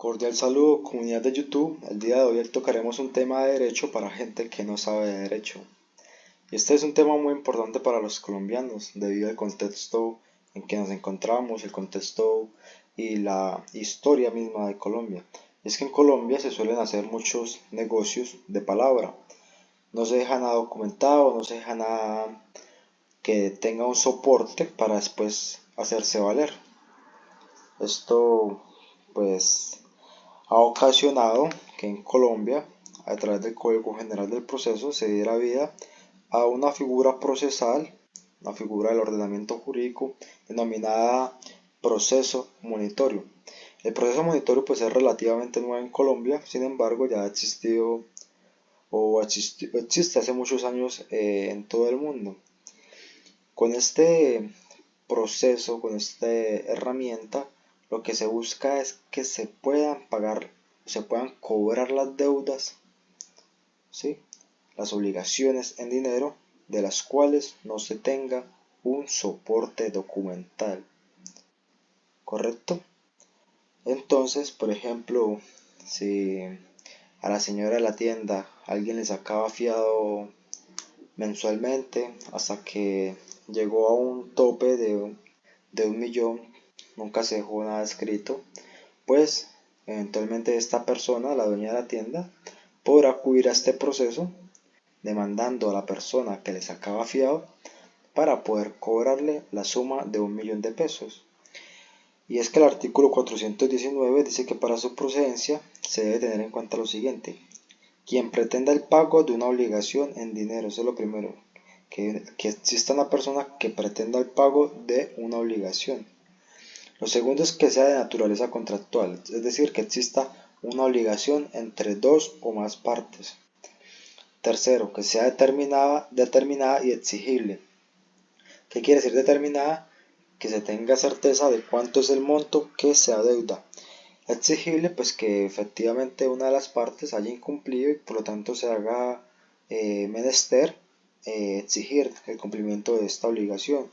Cordial saludo, comunidad de YouTube. El día de hoy tocaremos un tema de derecho para gente que no sabe de derecho. Este es un tema muy importante para los colombianos debido al contexto en que nos encontramos, el contexto y la historia misma de Colombia. Es que en Colombia se suelen hacer muchos negocios de palabra. No se deja nada documentado, no se deja nada que tenga un soporte para después hacerse valer. Esto pues ha ocasionado que en Colombia, a través del Código General del Proceso, se diera vida a una figura procesal, una figura del ordenamiento jurídico denominada proceso monitorio. El proceso monitorio pues es relativamente nuevo en Colombia, sin embargo ya ha existido existe hace muchos años en todo el mundo. Con este proceso, con esta herramienta, lo que se busca es que se puedan pagar, se puedan cobrar las deudas, ¿sí? Las obligaciones en dinero de las cuales no se tenga un soporte documental, ¿correcto? Entonces, por ejemplo, si a la señora de la tienda alguien le sacaba fiado mensualmente hasta que llegó a un tope de 1 millón, nunca se dejó nada escrito, pues eventualmente esta persona, la dueña de la tienda, podrá acudir a este proceso demandando a la persona que le sacaba fiado para poder cobrarle la suma de 1 millón de pesos. Y es que el artículo 419 dice que para su procedencia se debe tener en cuenta lo siguiente: quien pretenda el pago de una obligación en dinero. Eso es lo primero, que exista una persona que pretenda el pago de una obligación. Lo segundo es que sea de naturaleza contractual, es decir, que exista una obligación entre dos o más partes. Tercero, que sea determinada y exigible. ¿Qué quiere decir determinada? Que se tenga certeza de cuánto es el monto que se adeuda. Exigible, pues que efectivamente una de las partes haya incumplido y por lo tanto se haga menester exigir el cumplimiento de esta obligación.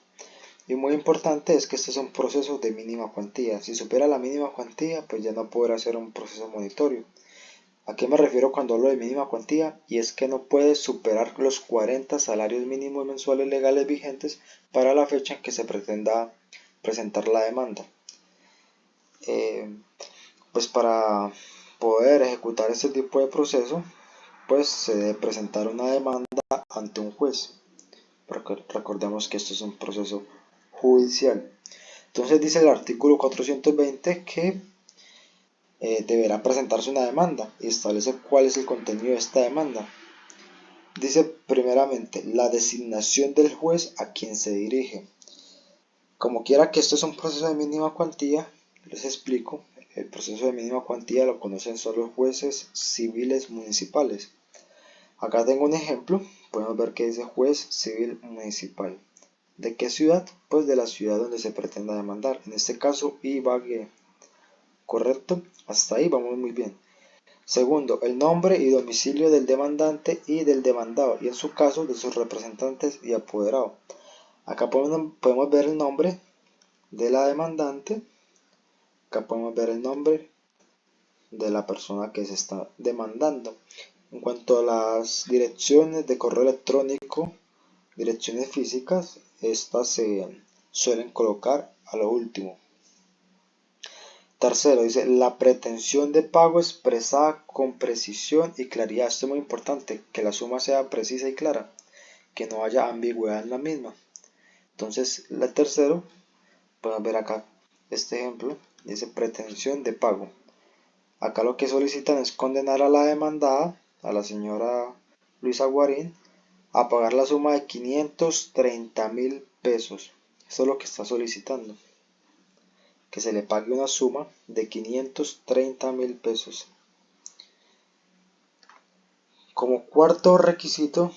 Y muy importante es que este es un proceso de mínima cuantía. Si supera la mínima cuantía, pues ya no podrá ser un proceso monitorio. ¿A qué me refiero cuando hablo de mínima cuantía? Y es que no puede superar los 40 salarios mínimos mensuales legales vigentes para la fecha en que se pretenda presentar la demanda. Pues para poder ejecutar este tipo de proceso, pues se debe presentar una demanda ante un juez. Recordemos que esto es un proceso judicial. Entonces dice el artículo 420 que deberá presentarse una demanda y establece cuál es el contenido de esta demanda. Dice primeramente la designación del juez a quien se dirige. Como quiera que esto es un proceso de mínima cuantía, les explico. El proceso de mínima cuantía lo conocen solo los jueces civiles municipales. Acá tengo un ejemplo, podemos ver que dice juez civil municipal. ¿De qué ciudad? Pues de la ciudad donde se pretenda demandar, en este caso Ibagué. ¿Correcto? Hasta ahí vamos muy bien. Segundo, el nombre y domicilio del demandante y del demandado, y en su caso de sus representantes y apoderado. Acá podemos ver el nombre de la demandante, acá podemos ver el nombre de la persona que se está demandando. En cuanto a las direcciones de correo electrónico, direcciones físicas, estas se suelen colocar a lo último. Tercero, dice la pretensión de pago expresada con precisión y claridad. Esto es muy importante, que la suma sea precisa y clara, que no haya ambigüedad en la misma. Entonces, la tercero, podemos ver acá este ejemplo, dice pretensión de pago. Acá lo que solicitan es condenar a la demandada, a la señora Luisa Guarín, a pagar la suma de 530.000 pesos. Eso es lo que está solicitando, que se le pague una suma de 530.000 pesos. Como cuarto requisito,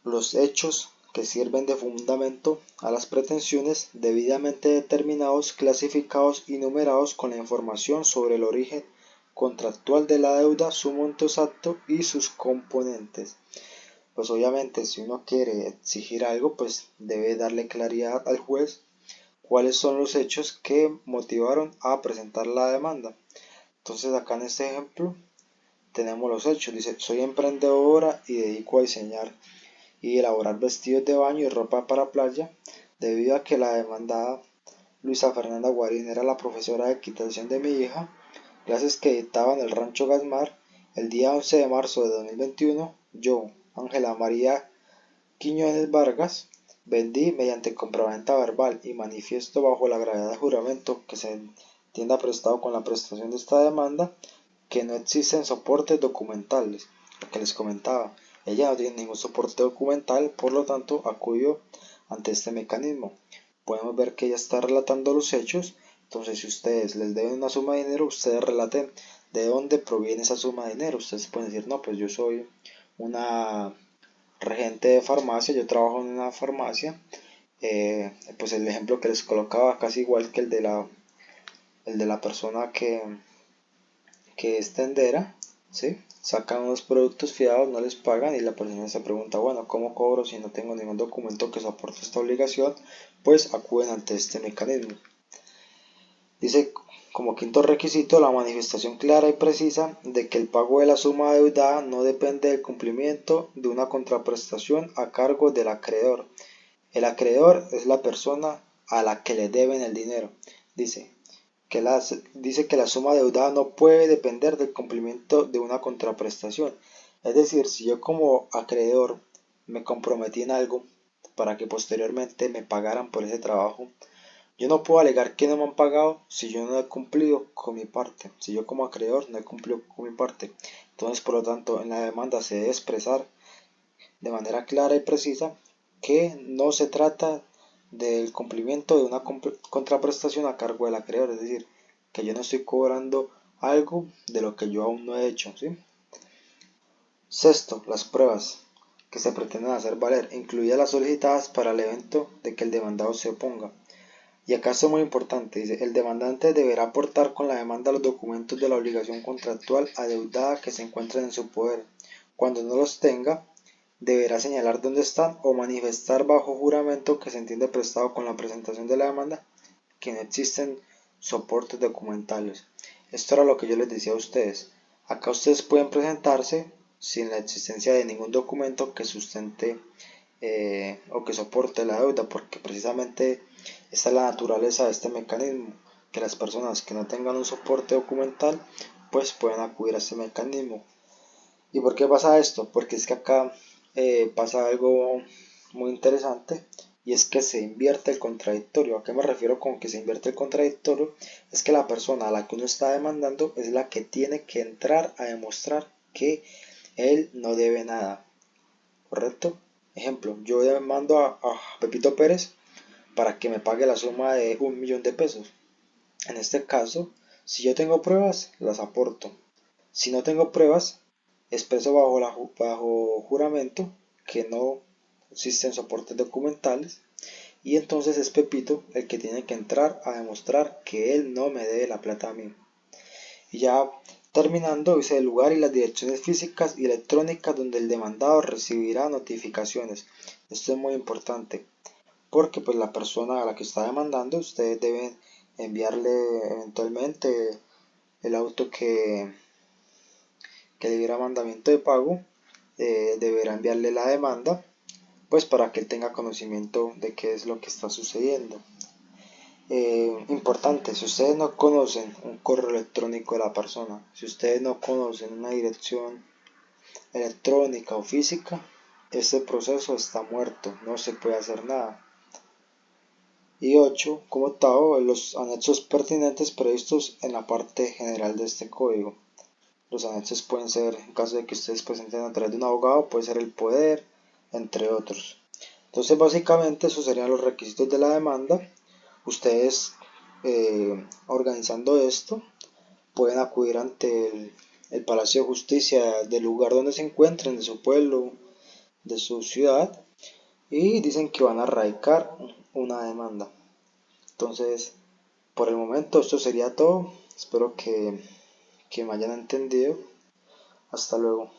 los hechos que sirven de fundamento a las pretensiones debidamente determinados, clasificados y numerados con la información sobre el origen contractual de la deuda, su monto exacto y sus componentes. Pues obviamente si uno quiere exigir algo, pues debe darle claridad al juez cuáles son los hechos que motivaron a presentar la demanda. Entonces acá en este ejemplo tenemos los hechos. Dice, soy emprendedora y dedico a diseñar y elaborar vestidos de baño y ropa para playa, debido a que la demandada Luisa Fernanda Guarín era la profesora de equitación de mi hija, clases que dictaba en el Rancho Gasmar. El día 11 de marzo de 2021, yo, Ángela María Quiñones Vargas, vendí mediante compraventa verbal y manifiesto bajo la gravedad de juramento que se entienda prestado con la prestación de esta demanda, que no existen soportes documentales, lo que les comentaba. Ella no tiene ningún soporte documental, por lo tanto acudió ante este mecanismo. Podemos ver que ella está relatando los hechos. Entonces, si ustedes les deben una suma de dinero, ustedes relaten de dónde proviene esa suma de dinero. Ustedes pueden decir, no, pues yo soy una regente de farmacia, yo trabajo en una farmacia. Pues el ejemplo que les colocaba casi igual que el de la persona que es tendera, ¿sí? Sacan unos productos fiados, no les pagan y la persona se pregunta, bueno, ¿cómo cobro si no tengo ningún documento que soporte esta obligación? Pues acuden ante este mecanismo. Dice como quinto requisito la manifestación clara y precisa de que el pago de la suma adeudada no depende del cumplimiento de una contraprestación a cargo del acreedor. El acreedor es la persona a la que le deben el dinero. Dice que la suma adeudada no puede depender del cumplimiento de una contraprestación. Es decir, si yo como acreedor me comprometí en algo para que posteriormente me pagaran por ese trabajo, yo no puedo alegar que no me han pagado si yo no he cumplido con mi parte, si yo como acreedor no he cumplido con mi parte. Entonces, por lo tanto, en la demanda se debe expresar de manera clara y precisa que no se trata del cumplimiento de una contraprestación a cargo del acreedor, es decir, que yo no estoy cobrando algo de lo que yo aún no he hecho, ¿sí? Sexto, las pruebas que se pretenden hacer valer, incluidas las solicitadas para el evento de que el demandado se oponga. Y acá esto es muy importante, dice, el demandante deberá aportar con la demanda los documentos de la obligación contractual adeudada que se encuentren en su poder. Cuando no los tenga, deberá señalar dónde están o manifestar bajo juramento que se entiende prestado con la presentación de la demanda que no existen soportes documentales. Esto era lo que yo les decía a ustedes. Acá ustedes pueden presentarse sin la existencia de ningún documento que sustente o que soporte la deuda, porque precisamente esta es la naturaleza de este mecanismo, que las personas que no tengan un soporte documental pues pueden acudir a este mecanismo. ¿Y por qué pasa esto? Porque es que acá pasa algo muy interesante y es que se invierte el contradictorio. ¿A qué me refiero con que se invierte el contradictorio? Es que la persona a la que uno está demandando es la que tiene que entrar a demostrar que él no debe nada, ¿correcto? Ejemplo, yo demando a Pepito Pérez para que me pague la suma de 1.000.000 de pesos. En este caso, si yo tengo pruebas, las aporto. Si no tengo pruebas, expreso bajo juramento que no existen soportes documentales y entonces es Pepito el que tiene que entrar a demostrar que él no me debe la plata a mí. Y ya terminando, dice el lugar y las direcciones físicas y electrónicas donde el demandado recibirá notificaciones. Esto es muy importante porque pues la persona a la que está demandando, ustedes deben enviarle eventualmente el auto que le diera mandamiento de pago, deberá enviarle la demanda, pues para que él tenga conocimiento de qué es lo que está sucediendo. Importante, si ustedes no conocen un correo electrónico de la persona, si ustedes no conocen una dirección electrónica o física, este proceso está muerto, no se puede hacer nada. Y 8, como octavo, los anexos pertinentes previstos en la parte general de este código. Los anexos pueden ser, en caso de que ustedes presenten a través de un abogado, puede ser el poder, entre otros. Entonces, básicamente, esos serían los requisitos de la demanda. Ustedes, organizando esto, pueden acudir ante el Palacio de Justicia del lugar donde se encuentren, de su pueblo, de su ciudad, y dicen que van a radicar una demanda. Entonces, por el momento, esto sería todo. Espero que me hayan entendido. Hasta luego.